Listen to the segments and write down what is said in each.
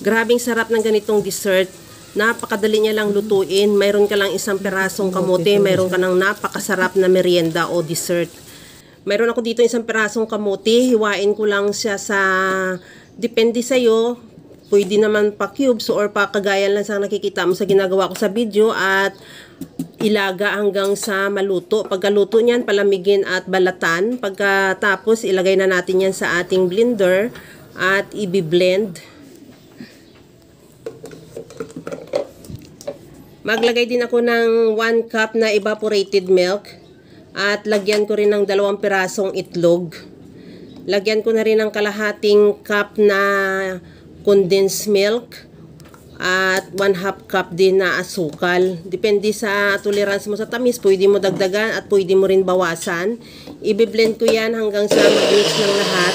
Grabing sarap ng ganitong dessert. Napakadali niya lang lutuin. Mayroon ka lang isang perasong kamote, mayroon ka ng napakasarap na merienda o dessert. Mayroon ako dito isang perasong kamote, hiwain ko lang siya sa, depende sa'yo, pwede naman pa cubes or pa kagaya lang sa nakikita mo sa ginagawa ko sa video at ilaga hanggang sa maluto. Pagkaluto niyan, palamigin at balatan. Pagkatapos, ilagay na natin yan sa ating blender at i-blend. Maglagay din ako ng 1 cup na evaporated milk at lagyan ko rin ng 2 pirasong itlog. Lagyan ko na rin ng kalahating cup na condensed milk at 1/2 cup din na asukal. Depende sa tolerance mo sa tamis, pwede mo dagdagan at pwede mo rin bawasan. I-blend ko yan hanggang sa mag-mix ng lahat.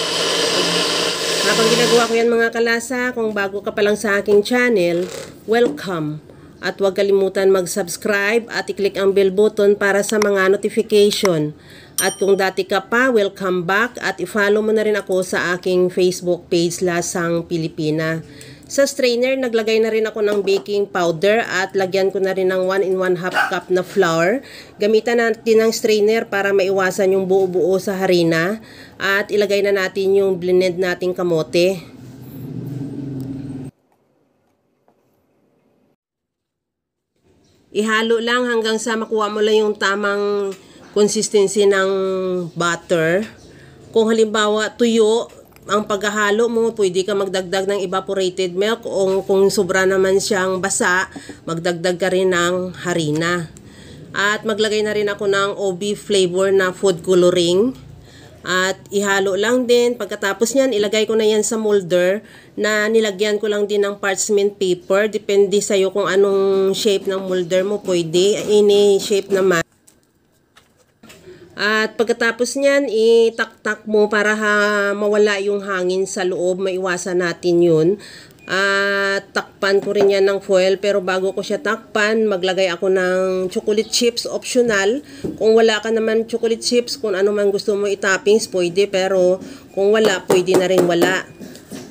Habang ginagawa ko yan mga kalasa, kung bago ka pa lang sa aking channel, welcome. At huwag kalimutan mag-subscribe at i-click ang bell button para sa mga notification. At kung dati ka pa, welcome back at i-follow mo na rin ako sa aking Facebook page, Lasang Pilipina. Sa strainer, naglagay na rin ako ng baking powder at lagyan ko na rin ng 1 1/2 cup na flour. Gamitan natin ng strainer para maiwasan yung buo-buo sa harina at ilagay na natin yung blended nating kamote. Ihalo lang hanggang sa makuha mo lang yung tamang consistency ng butter. Kung halimbawa tuyo ang paghahalo mo, pwede ka magdagdag ng evaporated milk o kung sobra naman siyang basa, magdagdag ka rin ng harina. At maglagay na rin ako ng OB flavor na food coloring. At ihalo lang din. Pagkatapos niyan, ilagay ko na yan sa molder na nilagyan ko lang din ng parchment paper. Depende sa'yo kung anong shape ng molder mo. Pwede, any shape naman. At pagkatapos niyan, itaktak mo para mawala yung hangin sa loob. Maiwasan natin yun. At takpan ko rin yan ng foil, pero bago ko siya takpan, maglagay ako ng chocolate chips, optional. Kung wala ka naman chocolate chips, kung ano man gusto mo i-toppings, pwede, pero kung wala, pwede na rin wala.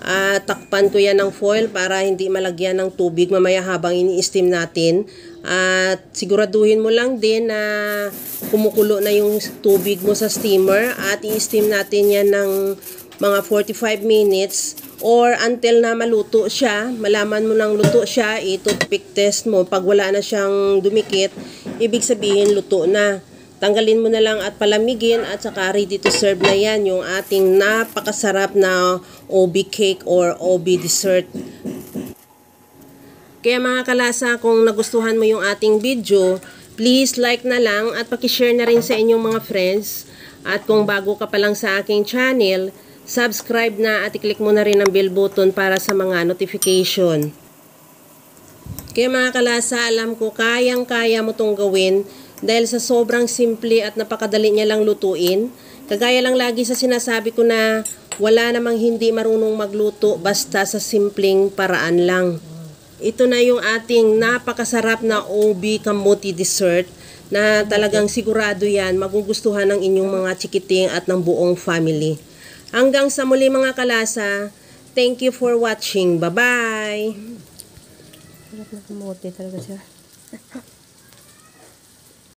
At takpan ko yan ng foil para hindi malagyan ng tubig mamaya habang ini-steam natin. At siguraduhin mo lang din na kumukulo na yung tubig mo sa steamer at i-steam natin yan ng mga 45 minutes or until na maluto siya. Malaman mo nang luto siya, i-toothpick test mo. Pag wala na siyang dumikit, ibig sabihin luto na. Tanggalin mo na lang at palamigin at saka ready to serve na yan yung ating napakasarap na OB cake or OB dessert. Kaya mga kalasa, kung nagustuhan mo yung ating video, please like na lang at pakishare na rin sa inyong mga friends. At kung bago ka pa lang sa aking channel, subscribe na at i-click mo na rin ang bell button para sa mga notification. Kaya mga kalasa, alam ko kayang-kaya mo itong gawin dahil sa sobrang simple at napakadali niya lang lutuin. Kagaya lang lagi sa sinasabi ko na wala namang hindi marunong magluto basta sa simpleng paraan lang. Ito na yung ating napakasarap na OB kamote dessert na talagang sigurado yan magugustuhan ng inyong mga chikiting at ng buong family. Hanggang sa muli mga kalasa, thank you for watching. Bye-bye! Sarap na kamote talaga siya.